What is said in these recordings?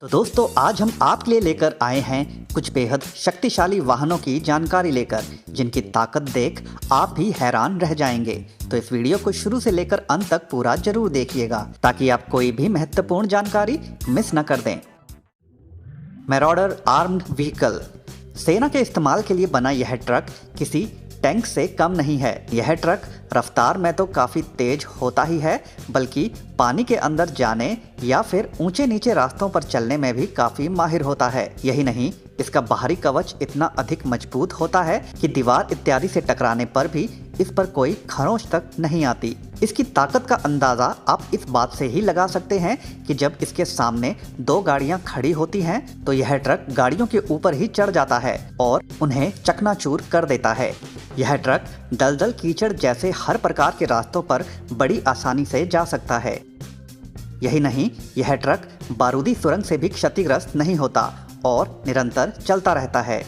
तो दोस्तों आज हम आपके लिए लेकर आए हैं कुछ बेहद शक्तिशाली वाहनों की जानकारी लेकर, जिनकी ताकत देख आप भी हैरान रह जाएंगे। तो इस वीडियो को शुरू से लेकर अंत तक पूरा जरूर देखिएगा ताकि आप कोई भी महत्वपूर्ण जानकारी मिस न कर दें। मैराडर आर्म्ड व्हीकल। सेना के इस्तेमाल के लिए बना यह ट्रक किसी टैंक से कम नहीं है। यह ट्रक रफ्तार में तो काफ़ी तेज होता ही है, बल्कि पानी के अंदर जाने या फिर ऊंचे नीचे रास्तों पर चलने में भी काफ़ी माहिर होता है। यही नहीं, इसका बाहरी कवच इतना अधिक मजबूत होता है कि दीवार इत्यादि से टकराने पर भी इस पर कोई खरोंच तक नहीं आती। इसकी ताकत का अंदाज़ा आप इस बात से ही लगा सकते हैं कि जब इसके सामने दो गाड़ियां खड़ी होती हैं तो यह ट्रक गाड़ियों के ऊपर ही चढ़ जाता है और उन्हें चकनाचूर कर देता है। यह ट्रक दलदल, कीचड़ जैसे हर प्रकार के रास्तों पर बड़ी आसानी से जा सकता है। यही नहीं, यह ट्रक बारूदी सुरंग से भी क्षतिग्रस्त नहीं होता और निरंतर चलता रहता है।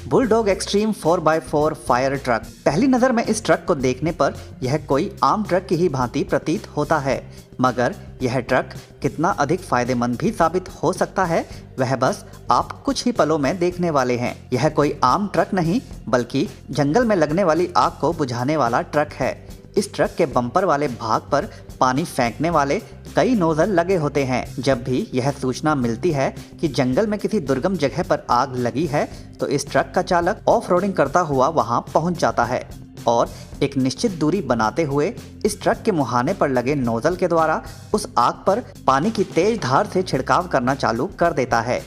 Bulldog extreme 4x4 fire truck. पहली नज़र में इस ट्रक को देखने पर यह कोई आम ट्रक की ही भांति प्रतीत होता है, मगर यह ट्रक कितना अधिक फायदेमंद भी साबित हो सकता है वह बस आप कुछ ही पलों में देखने वाले हैं। यह कोई आम ट्रक नहीं, बल्कि जंगल में लगने वाली आग को बुझाने वाला ट्रक है। इस ट्रक के बम्पर वाले भाग पर पानी फेंकने वाले कई नोजल लगे होते हैं। जब भी यह सूचना मिलती है कि जंगल में किसी दुर्गम जगह पर आग लगी है तो इस ट्रक का चालक ऑफ रोडिंग करता हुआ वहां पहुंच जाता है और एक निश्चित दूरी बनाते हुए इस ट्रक के मुहाने पर लगे नोजल के द्वारा उस आग पर पानी की तेज धार से छिड़काव करना चालू कर देता है।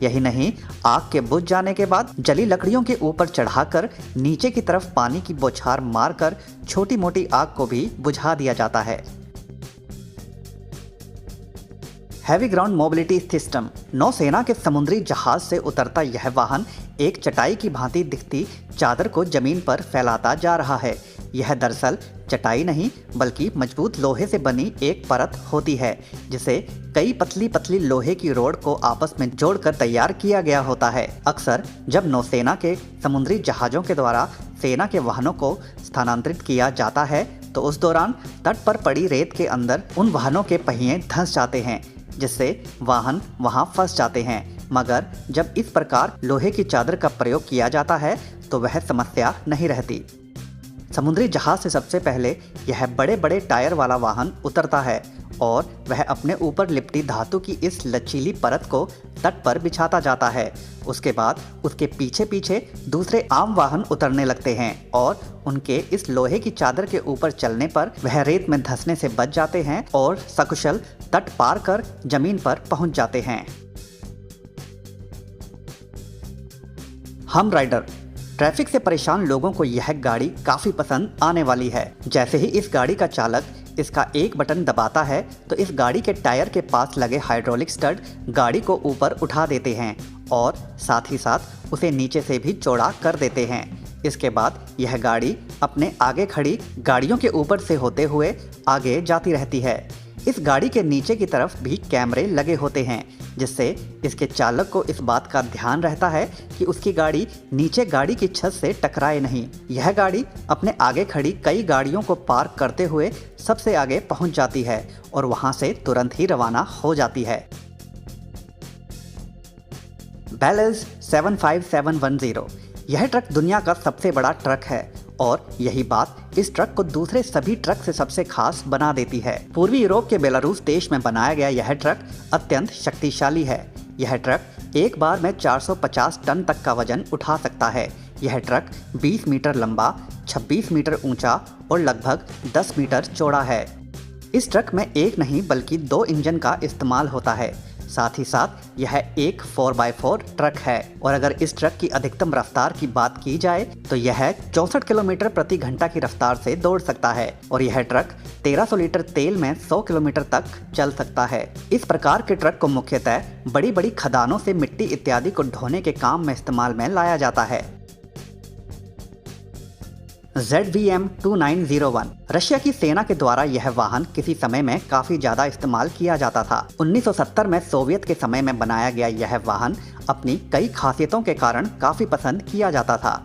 यही नहीं, आग के बुझ जाने के बाद जली लकड़ियों के ऊपर चढ़ाकर नीचे की तरफ पानी की बौछार मारकर छोटी मोटी आग को भी बुझा दिया जाता है। Heavy ground mobility system. नौसेना के समुद्री जहाज से उतरता यह वाहन एक चटाई की भांति दिखती चादर को जमीन पर फैलाता जा रहा है। यह दरअसल चटाई नहीं, बल्कि मजबूत लोहे से बनी एक परत होती है, जिसे कई पतली पतली लोहे की रोड को आपस में जोड़कर तैयार किया गया होता है। अक्सर जब नौसेना के समुद्री जहाज़ों के द्वारा सेना के वाहनों को स्थानांतरित किया जाता है तो उस दौरान तट पर पड़ी रेत के अंदर उन वाहनों के पहिए धंस जाते हैं, जिससे वाहन वहां फंस जाते हैं। मगर जब इस प्रकार लोहे की चादर का प्रयोग किया जाता है तो वह समस्या नहीं रहती। समुद्री जहाज से सबसे पहले यह बड़े बड़े टायर वाला वाहन उतरता है और वह अपने ऊपर लिपटी धातु की इस लचीली परत को तट पर बिछाता जाता है। उसके बाद उसके पीछे पीछे दूसरे आम वाहन उतरने लगते हैं और उनके इस लोहे की चादर के ऊपर चलने पर वह रेत में धंसने से बच जाते हैं और सकुशल तट पार कर जमीन पर पहुंच जाते हैं। हम राइडर। ट्रैफिक से परेशान लोगों को यह गाड़ी काफ़ी पसंद आने वाली है। जैसे ही इस गाड़ी का चालक इसका एक बटन दबाता है तो इस गाड़ी के टायर के पास लगे हाइड्रोलिक स्टड गाड़ी को ऊपर उठा देते हैं और साथ ही साथ उसे नीचे से भी चौड़ा कर देते हैं। इसके बाद यह गाड़ी अपने आगे खड़ी गाड़ियों के ऊपर से होते हुए आगे जाती रहती है। इस गाड़ी के नीचे की तरफ भी कैमरे लगे होते हैं, जिससे इसके चालक को इस बात का ध्यान रहता है कि उसकी गाड़ी नीचे गाड़ी की छत से टकराए नहीं। यह गाड़ी अपने आगे खड़ी कई गाड़ियों को पार करते हुए सबसे आगे पहुंच जाती है और वहां से तुरंत ही रवाना हो जाती है। बेल्स 75710। यह ट्रक दुनिया का सबसे बड़ा ट्रक है और यही बात इस ट्रक को दूसरे सभी ट्रक से सबसे खास बना देती है। पूर्वी यूरोप के बेलारूस देश में बनाया गया यह ट्रक अत्यंत शक्तिशाली है। यह ट्रक एक बार में 450 टन तक का वजन उठा सकता है। यह ट्रक 20 मीटर लंबा, 26 मीटर ऊंचा और लगभग 10 मीटर चौड़ा है। इस ट्रक में एक नहीं बल्कि दो इंजन का इस्तेमाल होता है। साथ ही साथ यह एक 4x4 ट्रक है और अगर इस ट्रक की अधिकतम रफ्तार की बात की जाए तो यह 64 किलोमीटर प्रति घंटा की रफ्तार से दौड़ सकता है और यह ट्रक 1300 लीटर तेल में 100 किलोमीटर तक चल सकता है। इस प्रकार के ट्रक को मुख्यतः बड़ी बड़ी खदानों से मिट्टी इत्यादि को ढोने के काम में इस्तेमाल में लाया जाता है। ZVM 2901। रशिया की सेना के द्वारा यह वाहन किसी समय में काफी ज्यादा इस्तेमाल किया जाता था। 1970 में सोवियत के समय में बनाया गया यह वाहन अपनी कई खासियतों के कारण काफी पसंद किया जाता था।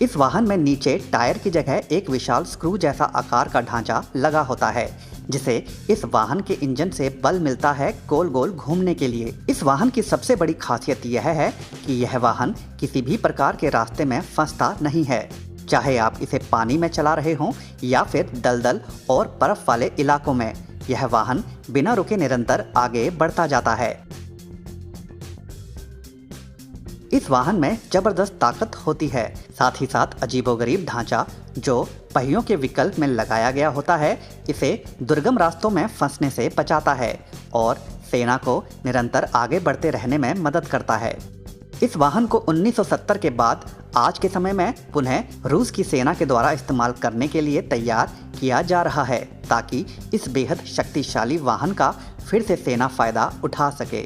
इस वाहन में नीचे टायर की जगह एक विशाल स्क्रू जैसा आकार का ढांचा लगा होता है, जिसे इस वाहन के इंजन से बल मिलता है गोल गोल घूमने के लिए। इस वाहन की सबसे बड़ी खासियत यह है कि यह वाहन किसी भी प्रकार के रास्ते में फंसता नहीं है, चाहे आप इसे पानी में चला रहे हों या फिर दलदल और बर्फ वाले इलाकों में। यह वाहन बिना रुके निरंतर आगे बढ़ता जाता है। इस वाहन में जबरदस्त ताकत होती है, साथ ही साथ अजीबोगरीब ढांचा जो पहियों के विकल्प में लगाया गया होता है, इसे दुर्गम रास्तों में फंसने से बचाता है और सेना को निरंतर आगे बढ़ते रहने में मदद करता है। इस वाहन को 1970 के बाद आज के समय में पुनः रूस की सेना के द्वारा इस्तेमाल करने के लिए तैयार किया जा रहा है, ताकि इस बेहद शक्तिशाली वाहन का फिर से सेना फायदा उठा सके।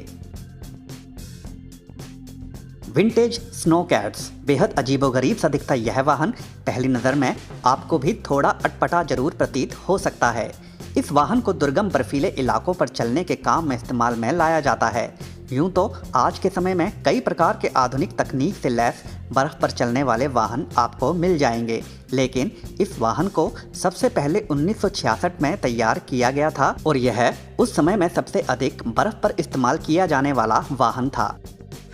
विंटेज स्नो कैट्स बेहद अजीबोगरीब सा दिखता यह वाहन पहली नज़र में आपको भी थोड़ा अटपटा जरूर प्रतीत हो सकता है। इस वाहन को दुर्गम बर्फीले इलाकों पर चलने के काम में इस्तेमाल में लाया जाता है। यूं तो आज के समय में कई प्रकार के आधुनिक तकनीक से लैस बर्फ पर चलने वाले वाहन आपको मिल जाएंगे, लेकिन इस वाहन को सबसे पहले 1966 में तैयार किया गया था और यह उस समय में सबसे अधिक बर्फ पर इस्तेमाल किया जाने वाला वाहन था।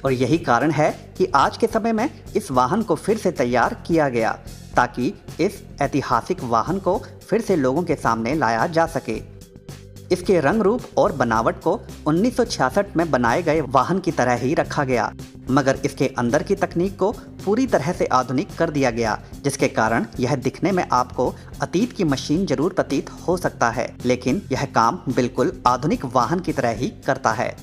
और यही कारण है कि आज के समय में इस वाहन को फिर से तैयार किया गया, ताकि इस ऐतिहासिक वाहन को फिर से लोगों के सामने लाया जा सके। इसके रंग रूप और बनावट को 1966 में बनाए गए वाहन की तरह ही रखा गया, मगर इसके अंदर की तकनीक को पूरी तरह से आधुनिक कर दिया गया, जिसके कारण यह दिखने में आपको अतीत की मशीन जरूर प्रतीत हो सकता है, लेकिन यह काम बिल्कुल आधुनिक वाहन की तरह ही करता है।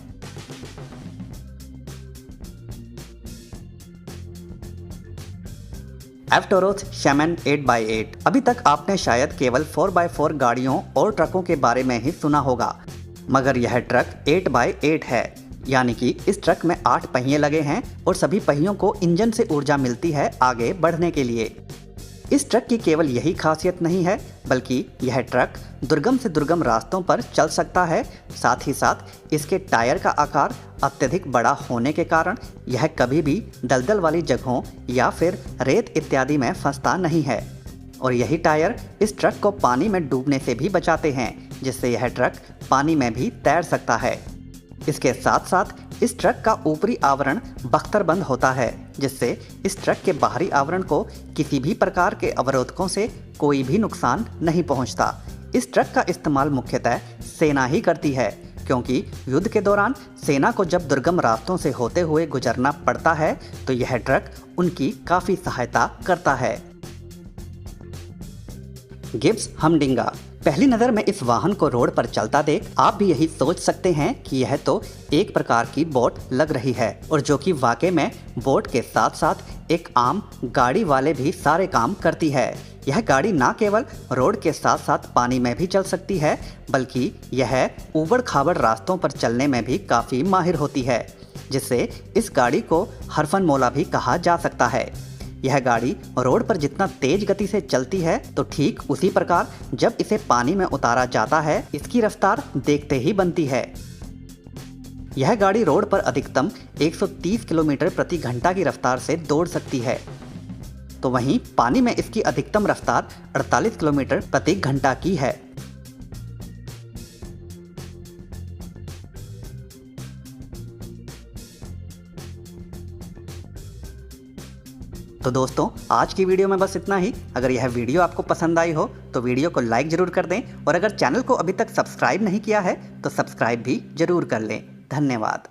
एवटोरोस शैमन 8x8। अभी तक आपने शायद केवल 4x4 गाड़ियों और ट्रकों के बारे में ही सुना होगा, मगर यह ट्रक 8x8 है, यानी कि इस ट्रक में 8 पहिए लगे हैं और सभी पहियों को इंजन से ऊर्जा मिलती है आगे बढ़ने के लिए। इस ट्रक की केवल यही खासियत नहीं है, बल्कि यह ट्रक दुर्गम से दुर्गम रास्तों पर चल सकता है। साथ ही साथ इसके टायर का आकार अत्यधिक बड़ा होने के कारण यह कभी भी दलदल वाली जगहों या फिर रेत इत्यादि में फंसता नहीं है, और यही टायर इस ट्रक को पानी में डूबने से भी बचाते हैं, जिससे यह ट्रक पानी में भी तैर सकता है। इसके साथ साथ इस ट्रक का ऊपरी आवरण बख्तरबंद होता है, जिससे इस ट्रक के बाहरी आवरण को किसी भी प्रकार के अवरोधकों से कोई भी नुकसान नहीं पहुंचता। इस ट्रक का इस्तेमाल मुख्यतः सेना ही करती है, क्योंकि युद्ध के दौरान सेना को जब दुर्गम रास्तों से होते हुए गुजरना पड़ता है तो यह ट्रक उनकी काफ़ी सहायता करता है। गिब्स हमडिंगा। पहली नज़र में इस वाहन को रोड पर चलता देख आप भी यही सोच सकते हैं कि यह तो एक प्रकार की बोट लग रही है, और जो कि वाकई में बोट के साथ साथ एक आम गाड़ी वाले भी सारे काम करती है। यह गाड़ी ना केवल रोड के साथ साथ पानी में भी चल सकती है, बल्कि यह ऊबड़ खाबड़ रास्तों पर चलने में भी काफ़ी माहिर होती है, जिससे इस गाड़ी को हरफन मौला भी कहा जा सकता है। यह गाड़ी रोड पर जितना तेज गति से चलती है, तो ठीक उसी प्रकार जब इसे पानी में उतारा जाता है इसकी रफ्तार देखते ही बनती है। यह गाड़ी रोड पर अधिकतम 130 किलोमीटर प्रति घंटा की रफ्तार से दौड़ सकती है, तो वहीं पानी में इसकी अधिकतम रफ्तार 48 किलोमीटर प्रति घंटा की है। तो दोस्तों, आज की वीडियो में बस इतना ही। अगर यह वीडियो आपको पसंद आई हो तो वीडियो को लाइक जरूर कर दें, और अगर चैनल को अभी तक सब्सक्राइब नहीं किया है तो सब्सक्राइब भी जरूर कर लें। धन्यवाद।